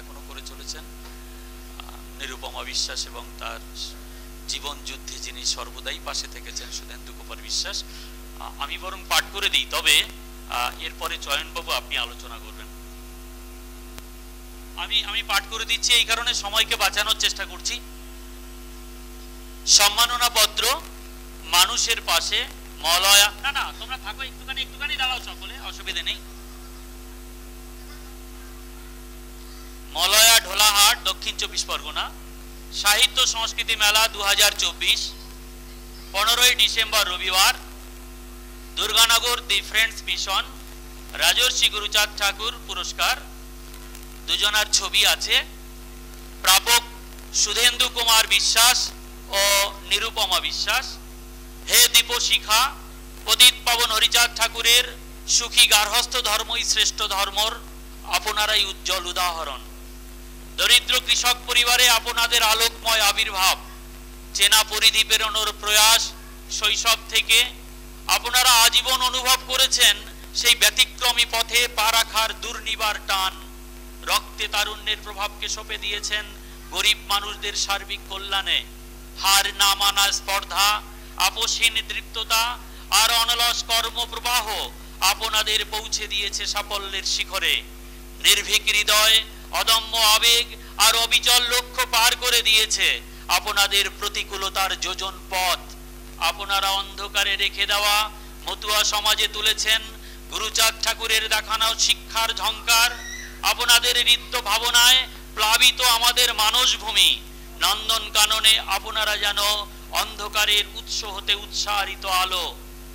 এখনো করে চলেছেন নিরুপমা বিশ্বাস এবং তার জীবন যুদ্ধে যিনি সর্বদাই পাশে থেকেছেন সুধেন্দু কুমার বিশ্বাস। আমি বরং পাঠ করে দিই, তবে এরপরে চয়নবাবু আপনি আলোচনা করবেন। আমি পাঠ করে দিচ্ছি এই কারণে সময়কে বাঁচানোর চেষ্টা করছি। সম্মাননা পত্র মানুষের পাশে মলয়া, না তোমরা থাকো, একটুখানি দাঁড়াও সকলে, অসুবিধে নেই। মলয়া ঢোলাহাট, দক্ষিণ 24 পরগনা। সাহিত্য সংস্কৃতি মেলা 2024, 15ই ডিসেম্বর রবিবার। দুর্গানগর দি ফ্রেন্ডস মিশন, রাজর্ষি গুরুচাঁদ ঠাকুর পুরস্কার। দুজনার ছবি আছে। প্রাপক সুধেন্দু কুমার বিশ্বাস ও নিরুপমা বিশ্বাস। হে দীপশিখা, পতিত পাবন হরিচাঁদ ঠাকুরের সুখী গার্হস্থ ধর্মই শ্রেষ্ঠ ধর্মর, আপনারাই উজ্জ্বল উদাহরণ। দরিদ্র কৃষক পরিবারে আপনাদের আলোকময় আবির্ভাব, চেনা পরিধি পেরোনোর প্রয়াস। শৈশব থেকে আপনারা আজীবন অনুভব করেছেন সেই ব্যতিক্রমী পথে পা রাখার দুর্নিবার টান। রক্তে তারুণ্যের প্রভাবকে সঁপে দিয়েছেন গরিব মানুষদের সার্বিক কল্যাণে। হার না মানা স্পর্ধা, আপোষহীন দৃপ্ততা আর অনলস কর্মপ্রবাহ আপনাদের পৌঁছে দিয়েছে সাফল্যের শিখরে। নির্ভীক হৃদয়, অদম্য আবেগ আর অবিচল লক্ষ্য পার করে দিয়েছে আপনাদের প্রতিকূলতার যোজন পথ। আপনারা অন্ধকারে রেখে দেওয়া মতুয়া সমাজে তুলেছেন গুরুচাঁদ ঠাকুরের দেখানো শিক্ষার ঝংকার। আপনাদের হৃদ্য ভাবনায় প্লাবিত আমাদের মানসভূমি। নন্দন কাননে আপনারা যেন অন্ধকারের উৎস হতে উৎসারিত আলো।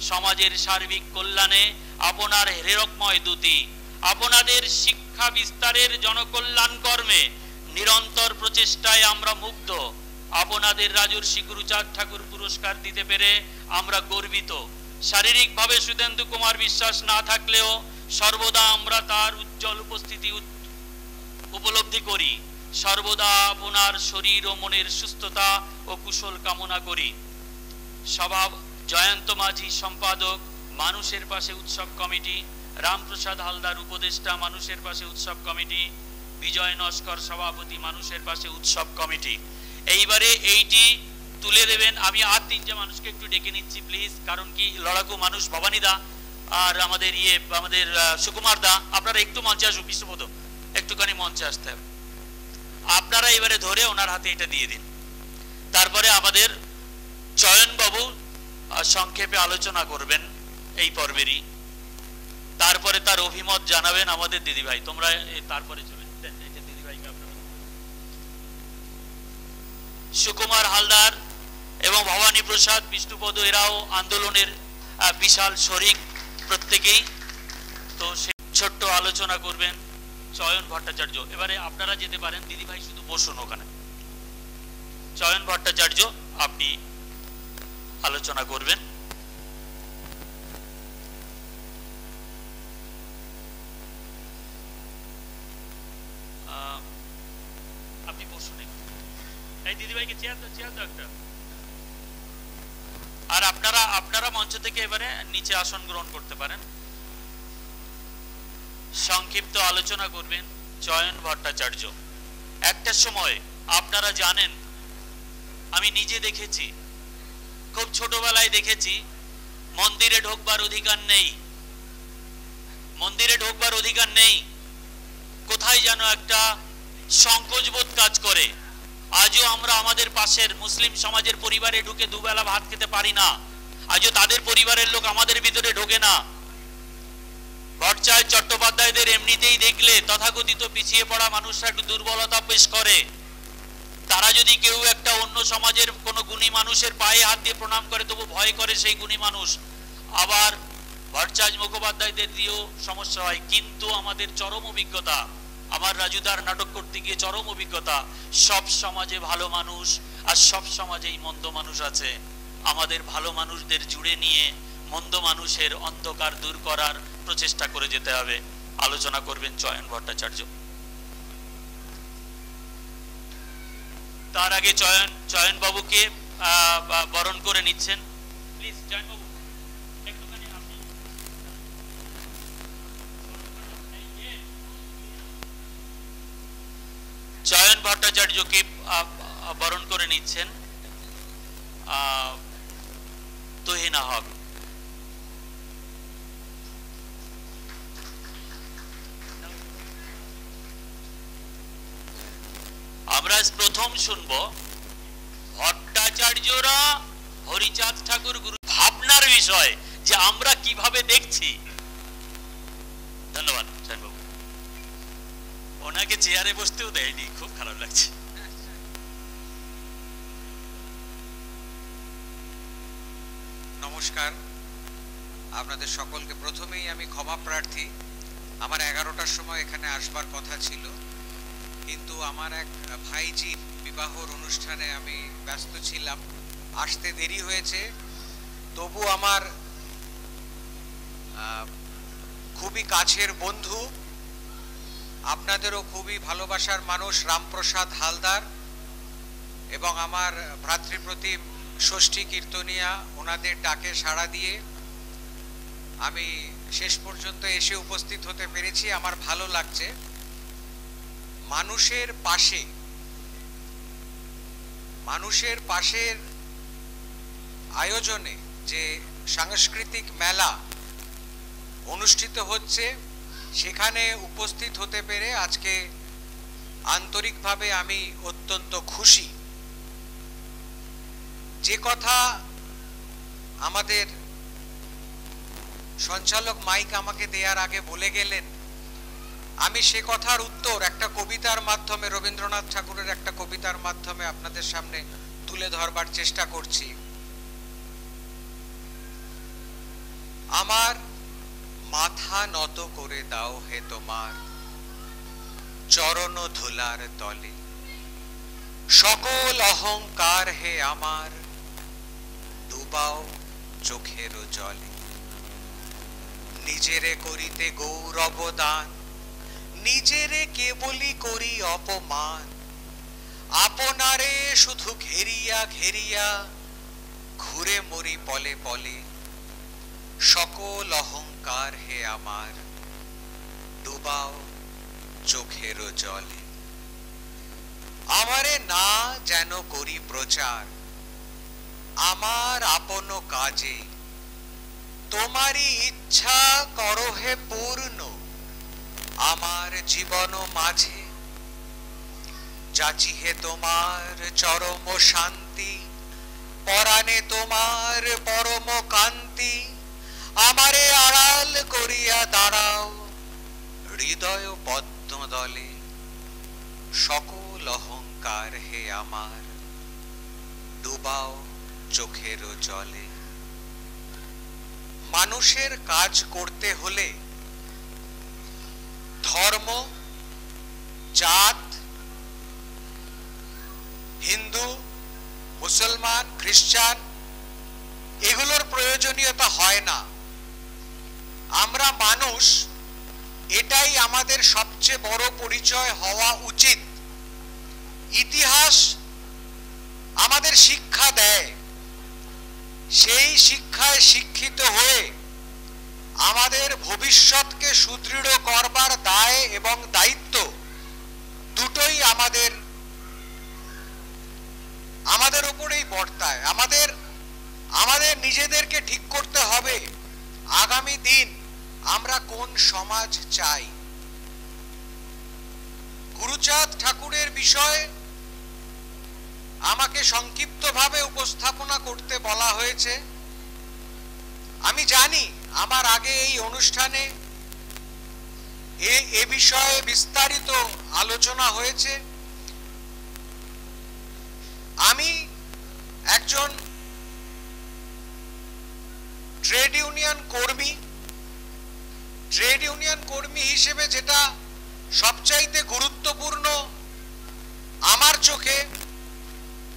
সমাজের সার্বিক কল্যাণে আপনার হেরকময় দ্যুতি। আপনাদের শিক্ষা বিস্তারের জনকল্যাণ কর্মে নিরন্তর প্রচেষ্টায় আমরা মুগ্ধ। আপনাদের রাজর্ষি গুরুচাঁদ ঠাকুর পুরস্কার দিতে পেরে আমরা গর্বিত। শারীরিকভাবে সুধেন্দু কুমার বিশ্বাস না থাকলেও সর্বদা আমরা তার উজ্জ্বল উপস্থিতি উপলব্ধি করি। সর্বদা আপনার শরীর ও মনের সুস্থতা ও কুশল কামনা করি। স্বভাব জয়ন্ত মাঝি, সম্পাদক মানুষের পাশে উৎসব কমিটি। রামপ্রসাদ হালদার উপদেষ্টা, মানুষের পাশে উৎসব কমিটি। বিজয় নস্কর সভাপতি, মানুষের পাশে উৎসব কমিটি। এইবারে এইটি তুলে দেবেন। আমি আর তিনটে মানুষকে একটু ডেকে নিচ্ছি প্লিজ, কারণ কি লড়াকু মানুষ ভবানী দা আর আমাদের সুকুমার দা, আপনারা একটু মঞ্চে আসুন। বিশ্ববোধ একটুখানি মঞ্চে আসতে হবে। আপনারা এবারে ধরে ওনার হাতে এটা দিয়ে দিন। তারপরে আমাদের চয়নবাবু সংক্ষেপে আলোচনা করবেন এই পর্বেরই। তারপরে তার অভিমত জানাবেন আমাদের দিদিভাই। তোমরা তারপরে চলে দিদিভাইকে আপনারা। সুকুমার হালদার এবং ভবানী প্রসাদ, বিষ্ণুপদ, এরাও আন্দোলনের বিশাল শরিক প্রত্যেকেই। তো সে ছোট্ট আলোচনা করবেন চয়ন ভট্টাচার্য। এবারে আপনারা যেতে পারেন, দিদিভাই শুধু বসুন ওখানে। চয়ন ভট্টাচার্য আপনি আলোচনা করবেন। আপনি বসুন। এই দিদিভাইকে চেয়ার দাও একটা। আর আপনারা মঞ্চ থেকে এবারে নিচে আসন গ্রহণ করতে পারেন। সংক্ষিপ্ত আলোচনা করবেন চয়ন ভট্টাচার্য। একটা সময় আপনারা জানেন, আমি নিজে দেখেছি, খুব ছোটবেলায় দেখেছি, মন্দিরে ঢোকবার অধিকার নেই, মন্দিরে ঢোকবার অধিকার নেই। কোথায় যেন একটা সংকোচবোধ কাজ করে। আজও আমরা আমাদের পাশের মুসলিম সমাজের পরিবারে ঢুকে দুবেলা ভাত খেতে পারি না। আজও তাদের পরিবারের লোক আমাদের ভিতরে ঢোকে না। ভট্টাচার্য চট্টোপাধ্যায়দের এমনিতেই দেখলে তথাকথিত পিছিয়ে পড়া মানুষরা একটু দুর্বলতা পেশ করে। তারা যদি কেউ একটা অন্য সমাজের কোনো গুণী মানুষের পায়ে হাত দিয়ে প্রণাম করে, তবু ভয় করে সেই গুণী মানুষ। আবার ভট্টাচার্য মুখোপাধ্যায়দের দিয়েও সমস্যা হয়। কিন্তু আমাদের চরম অভিজ্ঞতা, আমার রাজুদার নাটক করতে গিয়ে চরম অভিজ্ঞতা, সব সমাজে ভালো মানুষ আর সব সমাজেই মন্দ মানুষ আছে। আমাদের ভালো মানুষদের জুড়ে নিয়ে মন্দ মানুষের অন্ধকার দূর করার প্রচেষ্টা করে যেতে হবে। আলোচনা করবেন চয়ন ভট্টাচার্য। তার আগে চয়ন বাবুকে বরণ করে নিচ্ছেন। প্লিজ চয়ন বাবু একটুখানি আপনি। নয়ন ভট্টাচার্যকে বরণ করে নিচ্ছেন তুহিনা হক। আমরা প্রথম শুনবো ভট্টাচার্যরা হরিচাঁদ ঠাকুর গুরু ভাবনার বিষয় যে আমরা কিভাবে দেখছি। ধন্যবাদ বাবু। ওনাকে চেয়ারে বসতেও দেয়নি, খুব খারাপ লাগছে। নমস্কার আপনাদের সকলকে। প্রথমেই আমি ক্ষমা প্রার্থী, আমার 11টার সময় এখানে আসবার কথা ছিল, কিন্তু আমার এক ভাইজির বিবাহর অনুষ্ঠানে আমি ব্যস্ত ছিলাম, আসতে দেরি হয়েছে। তবু আমার খুবই কাছের বন্ধু, আপনাদেরও খুবই ভালোবাসার মানুষ রামপ্রসাদ হালদার এবং আমার ভ্রাতৃপ্রতিম ষষ্ঠী কীর্তনিয়া, ওনাদের ডাকে সাড়া দিয়ে আমি শেষ পর্যন্ত এসে উপস্থিত হতে পেরেছি। আমার ভালো লাগছে। মানুষের পাশের আয়োজনে যে সাংস্কৃতিক মেলা অনুষ্ঠিত হচ্ছে সেখানে উপস্থিত হতে পেরে আজকে আন্তরিকভাবে আমি অত্যন্ত খুশি। যে কথা আমাদের সঞ্চালক মাইক আমাকে দেওয়ার আগে বলে গেলেন, আমি সে কথার উত্তর একটা কবিতার মাধ্যমে, রবীন্দ্রনাথ ঠাকুরের একটা কবিতার মাধ্যমে আপনাদের সামনে তুলে ধরবার চেষ্টা করছি। আমার মাথা নত করে দাও হে তোমার চরণ ধুলার তলে, সকল অহংকার হে আমার ডুবাও চোখের জলে। নিজেরে করিতে গৌরব দান, নিজেরে কেবলই করি অপমান, আপনারে শুধু ঘেরিয়া ঘেরিয়া ঘুরে মরি পলে পলে, সকল অহংকার হে আমার ডুবাও চোখের জলে। আমারে না যেন করি প্রচার আমার আপন কাজে, তোমারই ইচ্ছা করো হে পূর্ণ আমার জীবন মাঝে। যাচি হে তোমার চরম শান্তি, পরাণে তোমার পরম কান্তি, আমারে আড়াল করিয়া দাঁড়াও হৃদয় পদ্ম দলে, সকল অহংকার হে আমার ডুবাও চোখের জলে। মানুষের কাজ করতে হলে ধর্ম, জাত, হিন্দু, মুসলমান, খ্রিস্টান এগুলোর প্রয়োজনীয়তা হয় না। আমরা মানুষ, এটাই আমাদের সবচেয়ে বড় পরিচয় হওয়া উচিত। ইতিহাস আমাদের শিক্ষা দেয়, সেই শিক্ষায় শিক্ষিত হয়ে আমাদের ভবিষ্যৎকে সুদৃঢ় করবার দায় এবং দায়িত্ব দুটোই আমাদের উপরেই বর্তায়। আমাদের নিজেদেরকে ঠিক করতে হবে আগামী দিন আমরা কোন সমাজ চাই। গুরুচাঁদ ঠাকুরের বিষয়ে আমাকে সংক্ষিপ্তভাবে উপস্থাপনা করতে বলা হয়েছে। আমি জানি আমার আগে এই অনুষ্ঠানে এ বিষয়ে বিস্তারিত আলোচনা হয়েছে। আমি একজন ট্রেড ইউনিয়ন কর্মী হিসেবে যেটা সবচাইতে গুরুত্বপূর্ণ আমার চোখে,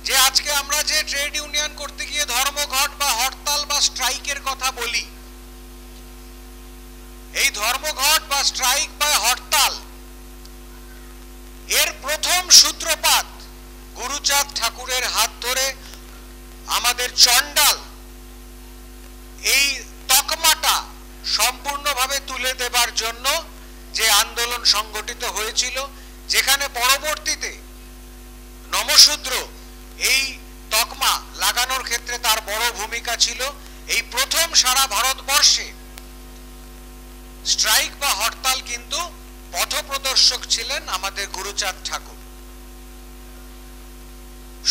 যে আজকে আমরা যে ট্রেড ইউনিয়ন করতে গিয়ে ধর্মঘট বা হরতাল বা স্ট্রাইকের কথা বলি, এই ধর্মঘট বা স্ট্রাইক বা হরতাল এর প্রথম সূত্রপাত গুরুচাঁদ ঠাকুরের হাত ধরে আমাদের চণ্ডাল এই তকমাটা সম্পূর্ণভাবে তুলে দেবার জন্য যে আন্দোলন সংগঠিত হয়েছিল, যেখানে পরবর্তীতে নমশূদ্র এই তকমা লাগানোর ক্ষেত্রে তার বড় ভূমিকা ছিল। এই প্রথম সারা ভারতবর্ষে স্ট্রাইক বা হরতাল কিন্তু পথপ্রদর্শক ছিলেন আমাদের গুরুচাঁদ ঠাকুর।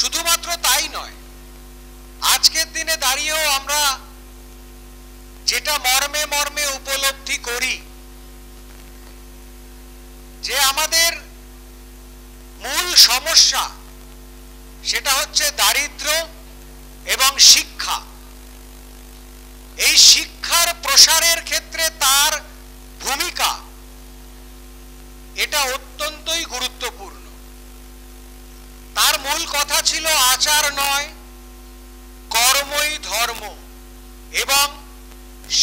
শুধুমাত্র তাই নয়, আজকের দিনে দাঁড়িয়েও আমরা যেটা মর্মে মর্মে উপলব্ধি করি যে আমাদের মূল সমস্যা সেটা হচ্ছে দারিদ্র্য এবং শিক্ষা। এই শিক্ষার প্রসারের ক্ষেত্রে তার ভূমিকা এটা অত্যন্তই গুরুত্বপূর্ণ। তার মূল কথা ছিল আচার নয়, কর্মই ধর্ম এবং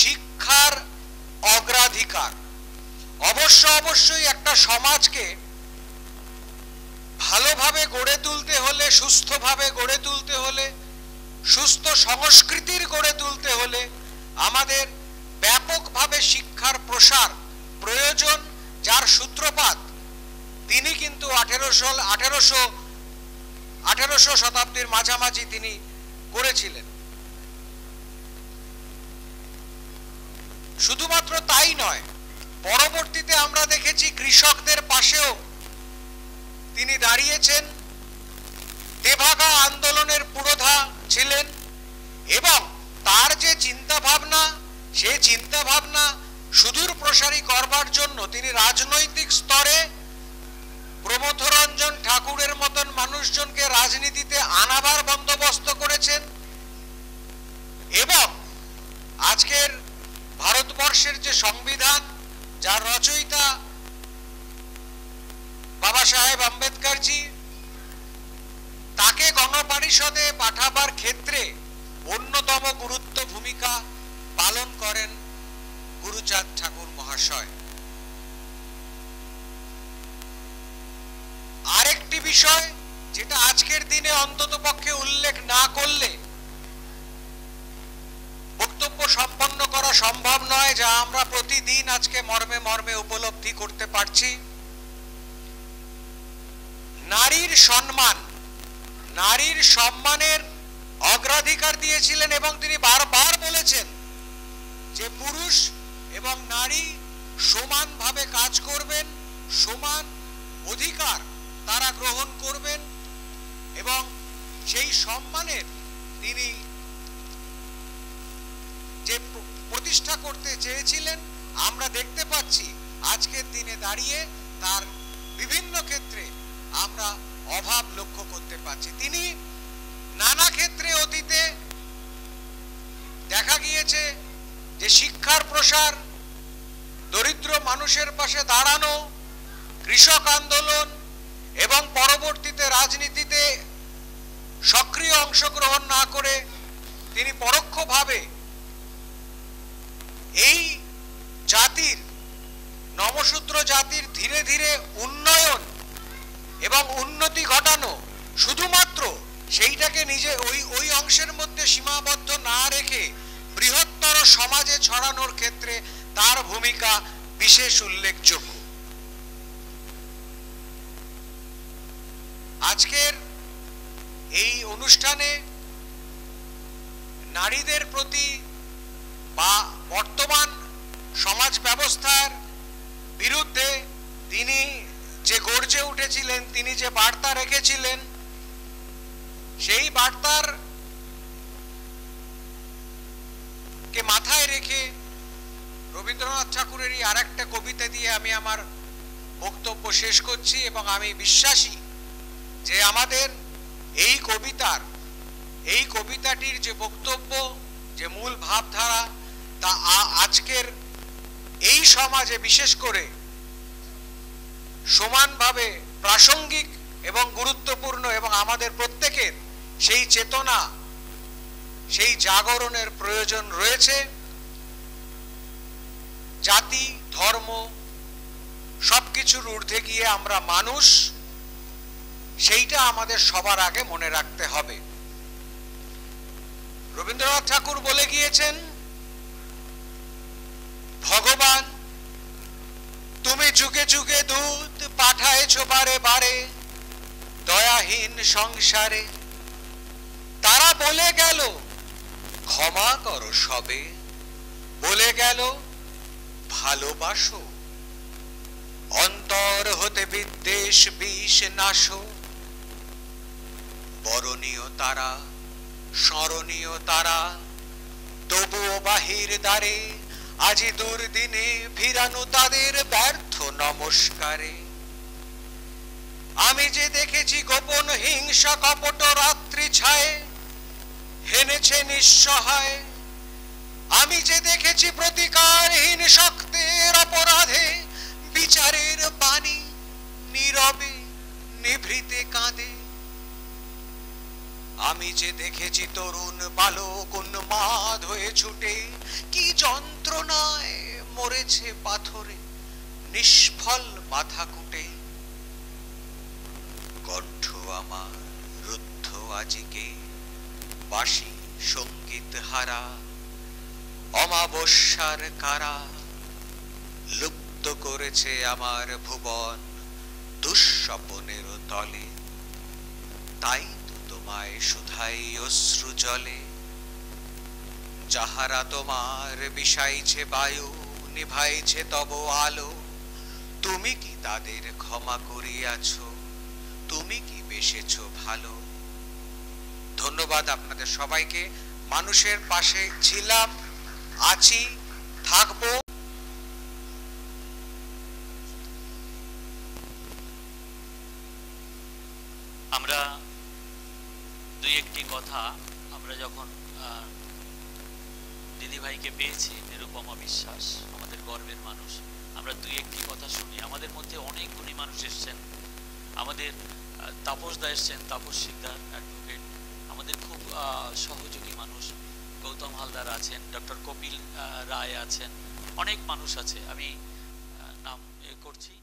শিক্ষার অগ্রাধিকার। অবশ্যই একটা সমাজকে ভালোভাবে গড়ে তুলতে হলে, সুস্থভাবে গড়ে তুলতে হলে, সুস্থ সংস্কৃতির গড়ে তুলতে হলে আমাদের ব্যাপকভাবে শিক্ষার প্রসার প্রয়োজন, যার সূত্রপাত তিনি কিন্তু 1800 শতাব্দীর মাঝামাঝি তিনি করেছিলেন। শুধুমাত্র তাই নয়, পরবর্তীতে আমরা দেখেছি কৃষকদের পাশেও তিনি দাঁড়িয়েছেন, তেভাগা আন্দোলনের পুরোধা ছিলেন এবং তার যে চিন্তা ভাবনা, সেই চিন্তা ভাবনা সুদূর প্রসারী করবার জন্য তিনি রাজনৈতিক স্তরে প্রমথরঞ্জন ঠাকুরের মতন মানুষজনকে রাজনীতিতে আনাবার বন্দোবস্ত করেছেন এবং আজকের ভারতবর্ষের যে সংবিধান, যার রচয়িতা বাবা সাহেব আম্বেদকরজি, তাকে গণপরিষদে পাঠাবার ক্ষেত্রে অন্যতম গুরুত্ব ভূমিকা পালন করেন গুরুচাঁদ ঠাকুর মহাশয়। আরেকটি বিষয় যেটা আজকের দিনে অন্ততপক্ষে উল্লেখ না করলে বক্তব্য সম্পন্ন করা সম্ভব নয়, যা আমরা প্রতিদিন আজকে মর্মে মর্মে উপলব্ধি করতে পারছি, নারীর সম্মান। নারীর সম্মানের অগ্রাধিকার দিয়েছিলেন এবং তিনি বারবার বলেছেন যে পুরুষ এবং নারী সমানভাবে কাজ করবেন, সমান অধিকার তারা গ্রহণ করবেন এবং সেই সম্মানের তিনি যে প্রতিষ্ঠা করতে চেয়েছিলেন আমরা দেখতে পাচ্ছি আজকের দিনে দাঁড়িয়ে তার বিভিন্ন ক্ষেত্রে আমরা অভাব লক্ষ্য করতে পারছি। তিনি নানা ক্ষেত্রে অতীতে দেখা গিয়েছে যে শিক্ষার প্রসার, দরিদ্র মানুষের পাশে দাঁড়ানো, কৃষক আন্দোলন এবং পরবর্তীতে রাজনীতিতে সক্রিয় অংশগ্রহণ না করে তিনি পরোক্ষভাবে এই জাতির, নমশূদ্র জাতির ধীরে ধীরে উন্নয়ন এবং উন্নতি ঘটানো, শুধুমাত্র সেইটাকে নিজে ওই অংশের মধ্যে সীমাবদ্ধ না রেখে বৃহত্তর সমাজে ছড়ানোর ক্ষেত্রে তার ভূমিকা বিশেষ উল্লেখযোগ্য। আজকের এই অনুষ্ঠানে নারীদের প্রতি বা বর্তমান সমাজ ব্যবস্থার বিরুদ্ধে তিনি যে গর্জে উঠেছিলেন, তিনি যে বার্তা রেখেছিলেন, সেই বার্তার কে মাথায় রেখে রবীন্দ্রনাথ ঠাকুরেরই আরেকটা কবিতা দিয়ে আমি আমার বক্তব্য শেষ করছি এবং আমি বিশ্বাসী যে আমাদের এই কবিতাটির যে বক্তব্য, যে মূল ভাবধারা, তা আজকের এই সমাজে বিশেষ করে সমানভাবে প্রাসঙ্গিক এবং গুরুত্বপূর্ণ এবং আমাদের প্রত্যেকের সেই চেতনা, সেই জাগরণের প্রয়োজন রয়েছে। জাতি, ধর্ম সবকিছুর ঊর্ধ্বে গিয়ে আমরা মানুষ, সেইটা আমাদের সবার আগে মনে রাখতে হবে। রবীন্দ্রনাথ ঠাকুর বলে গিয়েছেন, ভগবান তুমি যুগে যুগে দূত পাঠায়েছো বারে বারে, দয়াহীন সংসারে। তারা বলে গেল ক্ষমা করো সবে, বলে গেল ভালোবাসো, অন্তর হতে বিদ্বেষ বিষ নাশো। বরণীয় তারা, স্মরণীয় তারা, তবুও বাহির দ্বারে আজি দুর্দিনে ফিরানো তাদের ব্যর্থ নমস্কারে। আমি যে দেখেছি গোপন হিংসা কপট রাত্রি ছায়ে হেনেছে নিঃসহায়। আমি যে দেখেছি প্রতিকারহীন শক্তের অপরাধে বিচারের বাণী নীরবে নিভৃতে কাঁদে। আমি যে দেখেছি তরুণ বালক উন্মাদ হয়ে ছুটে কি যন্ত্রণায় মরেছে পাথরে নিষ্ফল মাথা কুটে। কণ্ঠ আমার রুদ্ধ আজিকে বাঁশি সঙ্গীত হারা, অমাবস্যার কারা লুপ্ত করেছে আমার ভুবন দুঃস্বপনের তলে। তাই তো তোমায় শুধাই অশ্রু জলে, যাহারা তোমার বিষাইছে বায়ু নিভাইছে তব আলো। তুমি কি তাদের ক্ষমা করিয়াছ, তুমি কি বেসেছ ভালো। ধন্যবাদ আপনাদের সবাইকে। মানুষের পাশে ছিলাম, আছি, থাকবো। আমরা দুই একটি কথা, আমরা যখন দিদিভাইকে পেয়েছি, নিরুপমা বিশ্বাস আমাদের গর্বের মানুষ, আমরা দুই একটি কথা শুনি। আমাদের মধ্যে অনেক গুণী মানুষ এসছেন, আমাদের তাপস দা এসছেন, তাপস শিকদার অ্যাডভোকেট, আমাদের খুব সহযোগী মানুষ, গৌতম হালদার আছেন, ডক্টর কপিল রায় আছেন, অনেক মানুষ আছে, আমি নাম করছি।